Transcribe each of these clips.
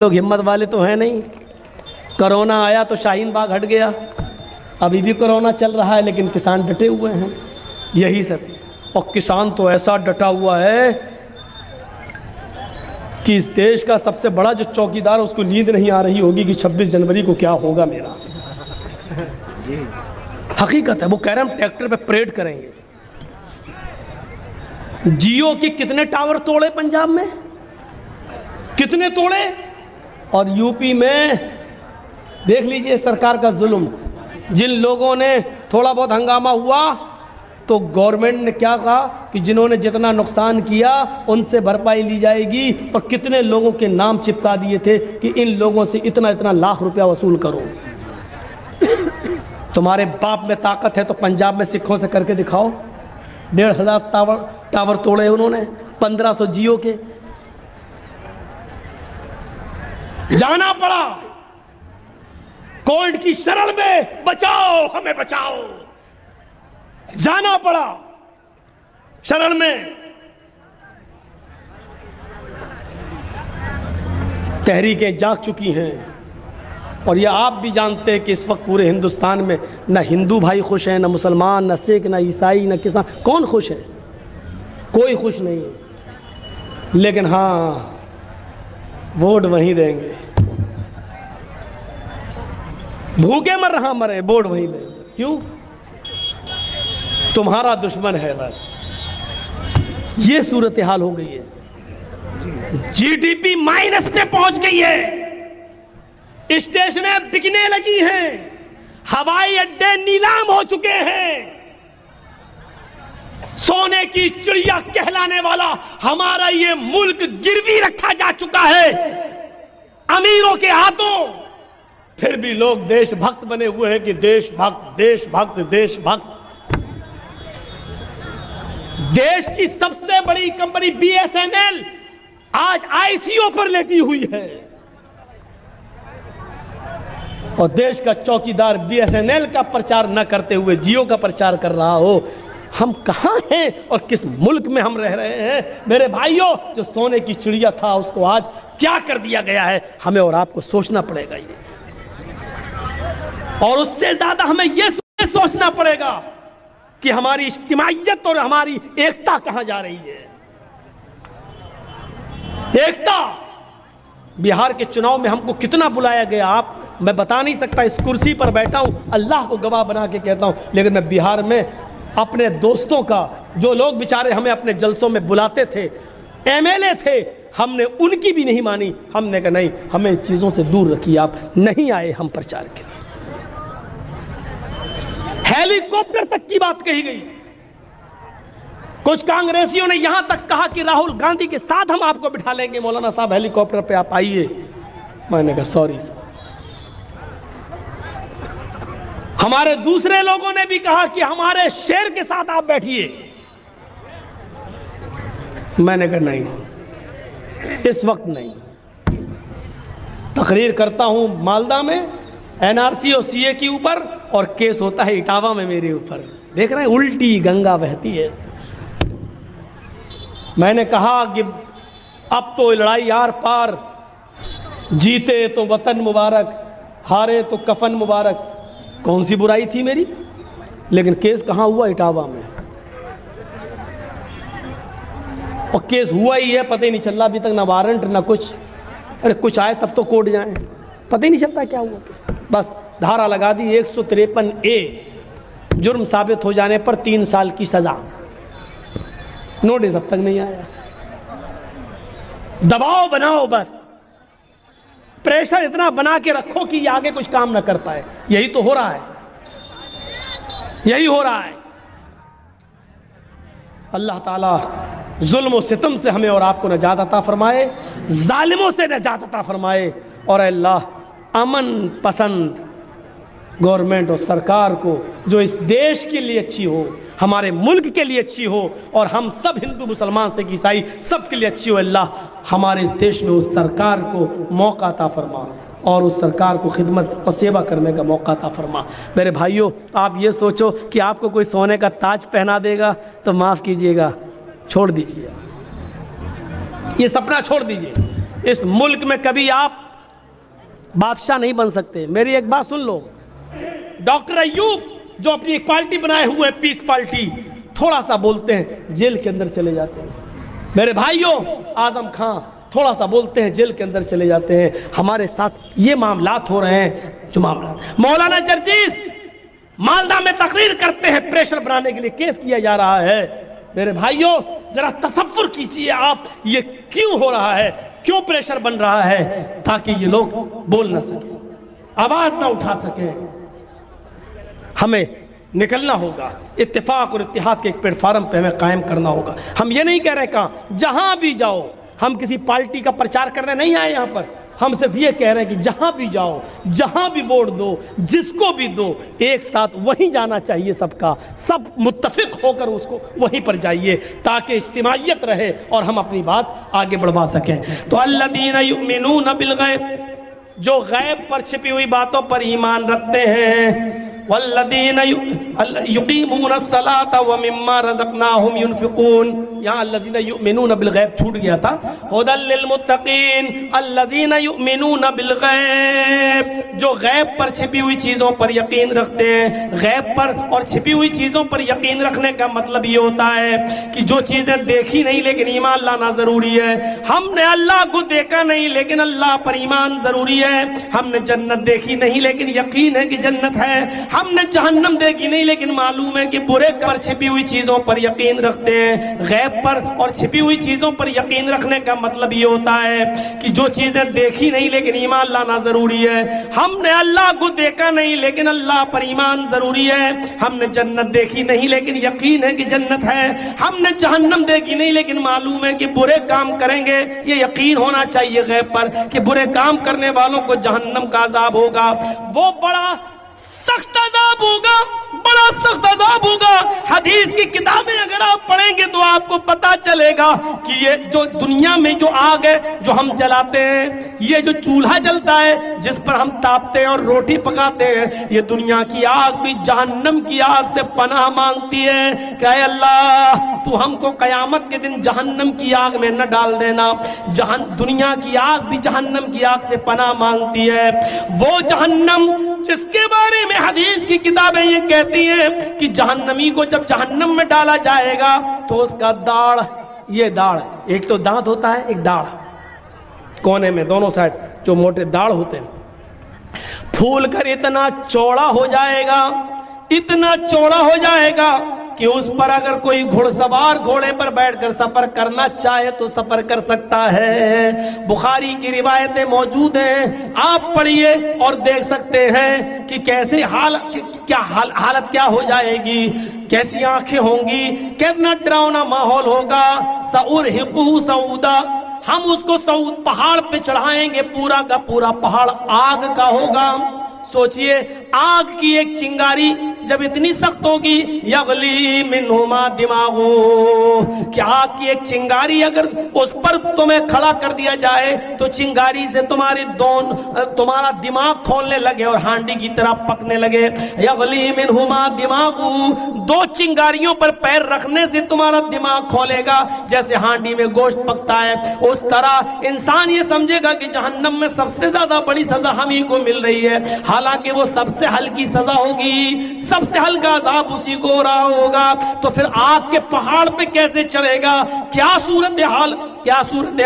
लोग हिम्मत वाले तो हैं नहीं। कोरोना आया तो शाहीन बाग हट गया, अभी भी कोरोना चल रहा है लेकिन किसान डटे हुए हैं, यही सब। और किसान तो ऐसा डटा हुआ है कि इस देश का सबसे बड़ा जो चौकीदार है उसको नींद नहीं आ रही होगी कि 26 जनवरी को क्या होगा मेरा। हकीकत है, वो कह रहे हैं हम ट्रैक्टर पे परेड करेंगे। जियो के कितने टावर तोड़े पंजाब में, कितने तोड़े, और यूपी में देख लीजिए सरकार का जुल्म। जिन लोगों ने थोड़ा बहुत हंगामा हुआ तो गवर्नमेंट ने क्या कहा कि जिन्होंने जितना नुकसान किया उनसे भरपाई ली जाएगी, और कितने लोगों के नाम चिपका दिए थे कि इन लोगों से इतना इतना लाख रुपया वसूल करो। तुम्हारे बाप में ताकत है तो पंजाब में सिखों से करके दिखाओ। 1500 टावर तोड़े उन्होंने, 1500 जियो के। जाना पड़ा कोर्ट की शरण में, बचाओ हमें बचाओ, जाना पड़ा शरण में। तहरीकें जाग चुकी हैं, और ये आप भी जानते हैं कि इस वक्त पूरे हिंदुस्तान में न हिंदू भाई खुश हैं, न मुसलमान, न सिख, न ईसाई, न किसान। कौन खुश है? कोई खुश नहीं है। लेकिन हाँ, वोट वहीं देंगे। भूखे मर रहा मरे, वोट वहीं देंगे। क्यों? तुम्हारा दुश्मन है बस। ये सूरत हाल हो गई है। जीडीपी माइनस पे पहुंच गई है, स्टेशनें बिकने लगी हैं, हवाई अड्डे नीलाम हो चुके हैं। सोने की चिड़िया कहलाने वाला हमारा ये मुल्क गिरवी रखा जा चुका है अमीरों के हाथों। फिर भी लोग देशभक्त बने हुए हैं कि देशभक्त देशभक्त देशभक्त। देश की सबसे बड़ी कंपनी BSNL आज ICO पर लेटी हुई है, और देश का चौकीदार BSNL का प्रचार न करते हुए जियो का प्रचार कर रहा हो। हम कहां हैं और किस मुल्क में हम रह रहे हैं मेरे भाइयों? जो सोने की चिड़िया था उसको आज क्या कर दिया गया है, हमें और आपको सोचना पड़ेगा ये। और उससे ज्यादा हमें यह सोचना पड़ेगा कि हमारी इज्तिमाइयत और हमारी एकता कहां जा रही है। एकता, बिहार के चुनाव में हमको कितना बुलाया गया, आप मैं बता नहीं सकता। इस कुर्सी पर बैठा हूं, अल्लाह को गवाह बना के कहता हूं, लेकिन मैं बिहार में अपने दोस्तों का, जो लोग बेचारे हमें अपने जलसों में बुलाते थे, MLA थे, हमने उनकी भी नहीं मानी। हमने कहा नहीं, हमें इस चीज़ों से दूर रखिए, आप नहीं आए हम प्रचार के लिए। हेलीकॉप्टर तक की बात कही गई। कुछ कांग्रेसियों ने यहां तक कहा कि राहुल गांधी के साथ हम आपको बिठा लेंगे, मौलाना साहब हेलीकॉप्टर पे आप आइए। मैंने कहा सॉरी सर। हमारे दूसरे लोगों ने भी कहा कि हमारे शेर के साथ आप बैठिए। मैंने कहा नहीं, इस वक्त नहीं। तकरीर करता हूं मालदा में NRC और CA के ऊपर, और केस होता है इटावा में मेरे ऊपर। देख रहे हैं, उल्टी गंगा बहती है। मैंने कहा कि अब तो लड़ाई आर पार, जीते तो वतन मुबारक, हारे तो कफन मुबारक। कौन सी बुराई थी मेरी? लेकिन केस कहाँ हुआ? इटावा में। और केस हुआ ही है, पता ही नहीं चल रहा अभी तक, ना वारंट ना कुछ। अरे कुछ आए तब तो कोर्ट जाए, पता ही नहीं चलता क्या हुआ केस। बस धारा लगा दी 153A, जुर्म साबित हो जाने पर 3 साल की सजा। नोटिस अब तक नहीं आया। दबाव बनाओ, बस प्रेशर इतना बना के रखो कि ये आगे कुछ काम ना कर पाए। यही तो हो रहा है, यही हो रहा है। अल्लाह ताला जुल्म और सितम से हमें और आपको नजात अता फरमाए, जालिमों से नजात अता फरमाए। और अल्लाह अमन पसंद गवर्नमेंट और सरकार को, जो इस देश के लिए अच्छी हो, हमारे मुल्क के लिए अच्छी हो, और हम सब हिंदू मुसलमान सिख ईसाई सब के लिए अच्छी हो। अल्लाह हमारे इस देश में उस सरकार को मौका अता फरमा, और उस सरकार को खिदमत और सेवा करने का मौका अता फरमा। मेरे भाइयों, आप ये सोचो कि आपको कोई सोने का ताज पहना देगा तो माफ़ कीजिएगा, छोड़ दीजिए, ये सपना छोड़ दीजिए। इस मुल्क में कभी आप बादशाह नहीं बन सकते। मेरी एक बात सुन लो, डॉक्टर अय्यूब जो अपनी एक पार्टी बनाए हुए पीस पार्टी, थोड़ा सा बोलते हैं जेल के अंदर चले जाते हैं। मेरे भाइयों, आजम खां थोड़ा सा बोलते हैं जेल के अंदर चले जाते हैं। हमारे साथ ये मामलात हो रहे हैं जो मामला। मौलाना जर्जीस मालदा में तकरीर करते हैं, प्रेशर बनाने के लिए केस किया जा रहा है। मेरे भाइयों, जरा तसव्वुर कीजिए आप, ये क्यों हो रहा है, क्यों प्रेशर बन रहा है, ताकि ये लोग बोल न सके, आवाज ना उठा सके। हमें निकलना होगा, इत्तेफाक और इत्तिहाद के एक प्लेटफार्म पे हमें कायम करना होगा। हम ये नहीं कह रहे कहाँ जहां भी जाओ, हम किसी पार्टी का प्रचार करने नहीं आए यहाँ पर। हम सिर्फ ये कह रहे हैं कि जहां भी जाओ, जहां भी वोट दो, जिसको भी दो, एक साथ वहीं जाना चाहिए सबका, सब मुत्तफिक होकर उसको वहीं पर जाइए, ताकि इज्तिमाइयत रहे और हम अपनी बात आगे बढ़वा सकें। तो अल्लज़ीना युमिनूना बिल गैब, जो गैब पर छिपी हुई बातों पर ईमान रखते हैं, वल्लज़ीना युक़ीमूना अस्सलाता व मिम्मा रज़क़नाहुम युनफ़िक़ून। यहाँ अल्लज़ीना युमिनूना बिल गैब छूट गया था। हुदल लिल मुत्तक़ीन, अल्लज़ीना युमिनूना बिल गैब, जो गैब पर छिपी हुई चीज़ों पर यकीन रखते हैं। गैब पर और छिपी हुई चीज़ों पर यकीन रखने का मतलब ये होता है कि जो चीज़ें देखी नहीं लेकिन ईमान लाना ज़रूरी है। हमने अल्लाह को देखा नहीं लेकिन अल्लाह पर ईमान ज़रूरी है। हमने जन्नत देखी नहीं लेकिन यकीन है कि जन्नत है। हमने जहन्नम देखी नहीं लेकिन मालूम है कि बुरे पर छिपी हुई चीजों पर यकीन रखते हैं। गैब पर और छिपी हुई चीजों पर यकीन रखने का मतलब ये होता है कि जो चीजें देखी नहीं लेकिन ईमान लाना जरूरी है। हमने अल्लाह को देखा नहीं लेकिन अल्लाह पर ईमान जरूरी है। हमने जन्नत देखी नहीं लेकिन यकीन है कि जन्नत है। हमने जहन्नम देखी नहीं लेकिन मालूम है कि बुरे काम करेंगे, ये यकीन होना चाहिए गैब पर कि बुरे काम करने वालों को जहन्नम का अजाब होगा। वो बड़ा सख्त अज़ाब होगा, बड़ा सख्त अज़ाब होगा। हदीस की किताबें अगर आप पढ़ेंगे तो आपको पता चलेगा कि ये जो दुनिया में जो आग है जो हम जलाते हैं, ये जो चूल्हा जलता है जिस पर हम तापते हैं और रोटी पकाते हैं, ये दुनिया की आग भी जहन्नम की आग से पनाह मांगती है कि ऐ अल्लाह, तू हमको कयामत के दिन जहन्नम की आग में न डाल देना। दुनिया की आग भी जहन्नम की आग से पनाह मांगती है। वो जहन्नम जिसके बारे में हदीस की किताबें ये कहती हैं कि जहन्नमी को जब जहन्नम में डाला जाएगा तो उसका दाढ़, ये दाढ़, एक तो दांत होता है, एक दाढ़ कोने में दोनों साइड जो मोटे दाढ़ होते हैं, फूल कर इतना चौड़ा हो जाएगा, इतना चौड़ा हो जाएगा कि उस पर अगर कोई घुड़सवार घोड़े पर बैठकर सफर करना चाहे तो सफर कर सकता है। बुखारी की रिवायतें मौजूद हैं, आप पढ़िए और देख सकते हैं कि कैसे हालत क्या हो जाएगी, कैसी आंखें होंगी, कितना डरावना माहौल होगा। सउरहिक़ुहु सऊदा, हम उसको सऊद पहाड़ पे चढ़ाएंगे, पूरा का पूरा पहाड़ आग का होगा। सोचिए, आग की एक चिंगारी जब इतनी सख्त होगी, यगली मिन्हुमा दिमागु, कि आग की एक चिंगारी अगर उस पर तुम्हें खड़ा कर दिया जाए तो चिंगारी से तुम्हारा दिमाग खोलने लगे और हांडी की तरह पकने लगे। यगली मिन्हुमा दिमागु, दो चिंगारियों पर पैर रखने से तुम्हारा दिमाग खोलेगा, जैसे हांडी में गोश्त पकता है उस तरह इंसान ये समझेगा कि जहन्नम में सबसे ज्यादा बड़ी सजा हम ही को मिल रही है, हालांकि वो सबसे हल्की सजा होगी, सबसे हल्का अज़ाब उसी को हो रहा होगा। तो फिर आग के पहाड़ पे कैसे चढ़ेगा, क्या सूरत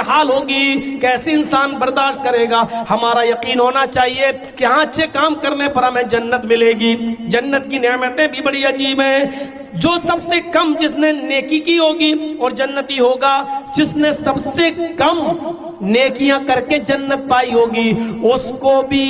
हाल होगी, कैसे इंसान बर्दाश्त करेगा। हमारा यकीन होना चाहिए कि हाँ, अच्छे काम करने पर हमें जन्नत मिलेगी। जन्नत की नेमतें भी बड़ी अजीब हैं। जो सबसे कम जिसने नेकी की होगी और जन्नती होगा, जिसने सबसे कम नेकियां करके जन्नत पाई होगी उसको भी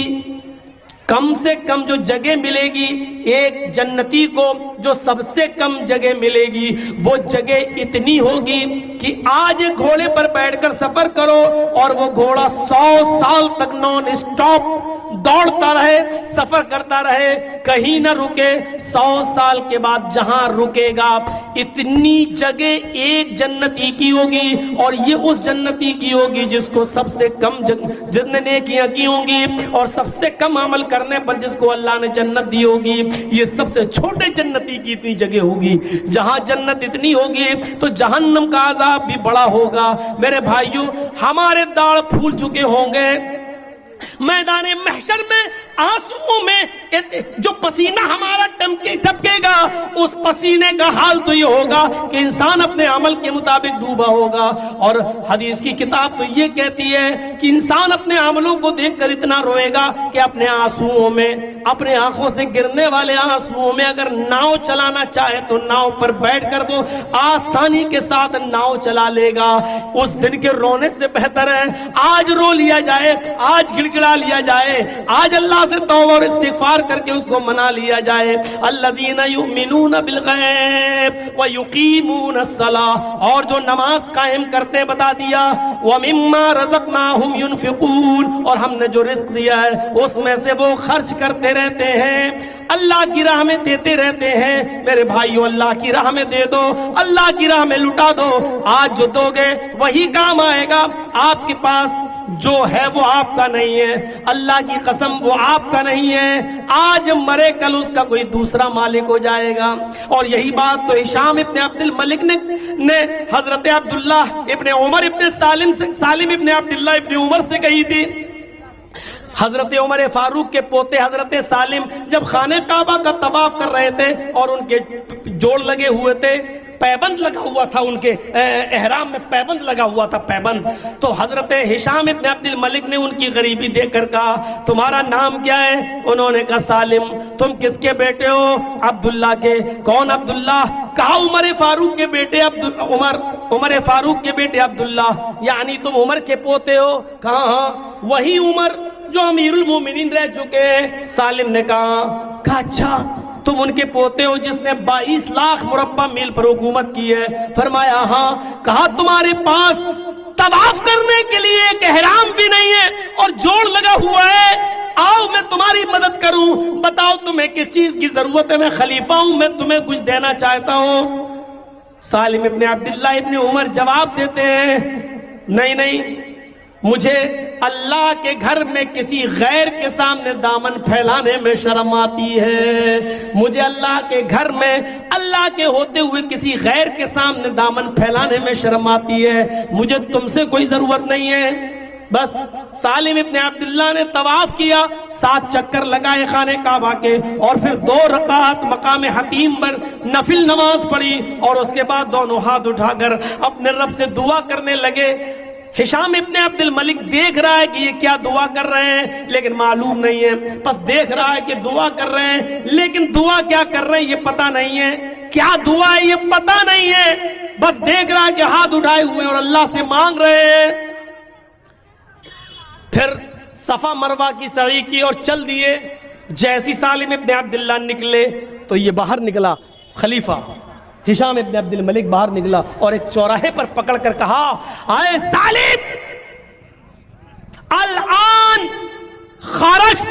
कम से कम जो जगह मिलेगी, एक जन्नती को जो सबसे कम जगह मिलेगी वो जगह इतनी होगी कि आज एक घोड़े पर बैठकर सफर करो और वो घोड़ा 100 साल तक नॉन स्टॉप दौड़ता रहे, सफर करता रहे, कहीं ना रुके। 100 साल के बाद जहां रुकेगा, इतनी जगह एक जन्नती की होगी, और ये उस जन्नती की होगी जिसको सबसे कम जितने नेकियां की होंगी और सबसे कम अमल करने पर जिसको अल्लाह ने जन्नत दी होगी। ये सबसे छोटे जन्नती की इतनी जगह होगी। जहां जन्नत इतनी होगी तो जहन्नम का अज़ाब भी बड़ा होगा। मेरे भाइयों, हमारे दाढ़ फूल चुके होंगे, मैदान महशर में आंसुओं में जो पसीना हमारा टपकेगा, उस पसीने का हाल तो ये होगा कि इंसान अपने अमल के मुताबिक डूबा होगा। और हदीस की किताब तो ये कहती है कि इंसान अपने अमलों को देखकर इतना रोएगा कि अपने आंसुओं में, अपने आंखों से गिरने वाले आंसुओं में अगर नाव चलाना चाहे तो नाव पर बैठकर वो आसानी के साथ नाव चला लेगा। उस दिन के रोने से बेहतर है आज रो लिया जाए, आज गिड़गिड़ा लिया जाए, आज अल्लाह से तौबा और इस्तिगफार करके उसको मना लिया जाए। अल्लज़ीना युमिनूना बिल गैब व युकीमूना अस्सलाह, और जो नमाज कायम करते बता दिया, व मिम्मा रज़क़नाहुम युनफिकून, और हमने जो रिस्क दिया है उसमें से वो खर्च करते रहते हैं, अल्लाह की राह में देते रहते हैं। मेरे भाइयों, अल्लाह की राह में दे दो, अल्लाह की राह में लुटा दो। आज जो दोगे वही काम आएगा। आपके पास जो है वो आपका नहीं है, अल्लाह की कसम वो आपका नहीं है। आज मरे कल उसका कोई दूसरा मालिक हो जाएगा। और यही बात तो हिशाम इब्ने अब्दुल मलिक ने हजरत अब्दुल्ला इब्ने उमर इब्ने सालिम इब्ने अब्दुल्ला इब्ने उमर से कही थी। हजरत उमर फारूक के पोते हजरत सालिम जब खाने काबा का तवाफ कर रहे थे और उनके जोड़ लगे हुए थे, पैबंद लगा हुआ था, उनके एहराम में पैबंद लगा हुआ था, पैबंद। तो हजरत हिशाम इब्ने अब्दुल मलिक ने उनकी गरीबी देखकर कहा, तुम्हारा नाम क्या है? उन्होंने कहा सालिम। तुम किसके बेटे हो? अब्दुल्ला के। कौन अब्दुल्ला? कहा उमर फारूक के बेटे उमर फारूक के बेटे अब्दुल्ला, यानी तुम उमर के पोते हो? कहा हाँ, वही उमर जो अमीरुल मोमिनीन रह चुके हैं। सालिम ने कहा अच्छा, तुम उनके पोते हो जिसने 22 लाख मुरब्बा मील पर हुकूमत की है? फरमाया हाँ। कहा तुम्हारे पास तवाफ करने के लिए एक एहराम भी नहीं है और जोड़ लगा हुआ है, आओ मैं तुम्हारी मदद करूं, बताओ तुम्हें किस चीज की जरूरत है, मैं खलीफा हूं, मैं तुम्हें कुछ देना चाहता हूं। सालिम इब्ने अब्दुल्ला इब्ने उमर जवाब देते हैं, नहीं नहीं, मुझे अल्लाह के घर में किसी गैर के सामने दामन फैलाने में शर्म आती है। मुझे अल्लाह के घर में अल्लाह के होते हुए किसी गैर के सामने दामन फैलाने में शर्म आती है। मुझे तुमसे कोई जरूरत नहीं है। बस सालिम इब्ने अब्दुल्ला ने तवाफ किया, 7 चक्कर लगाए खाने काबा के, और फिर 2 रकात मकाम हतीम पर नफिल नमाज पढ़ी, और उसके बाद दोनों हाथ उठाकर अपने रब से दुआ करने लगे। हिशाम इब्ने अब्दुल मलिक देख रहा है कि ये क्या दुआ कर रहे हैं, लेकिन मालूम नहीं है। बस देख रहा है कि दुआ कर रहे हैं, लेकिन दुआ क्या कर रहे हैं ये पता नहीं है, क्या दुआ है ये पता नहीं है। बस देख रहा है कि हाथ उठाए हुए और अल्लाह से मांग रहे हैं। फिर सफा मरवा की सही की और चल दिए। जैसी सालिम इब्ने अब्दुल्ला निकले तो ये बाहर निकला, खलीफा हिशाम इब्ने अब्दुल मलिक बाहर निकला और एक चौराहे पर पकड़कर कहा, आए सालिम, अल-आन खरज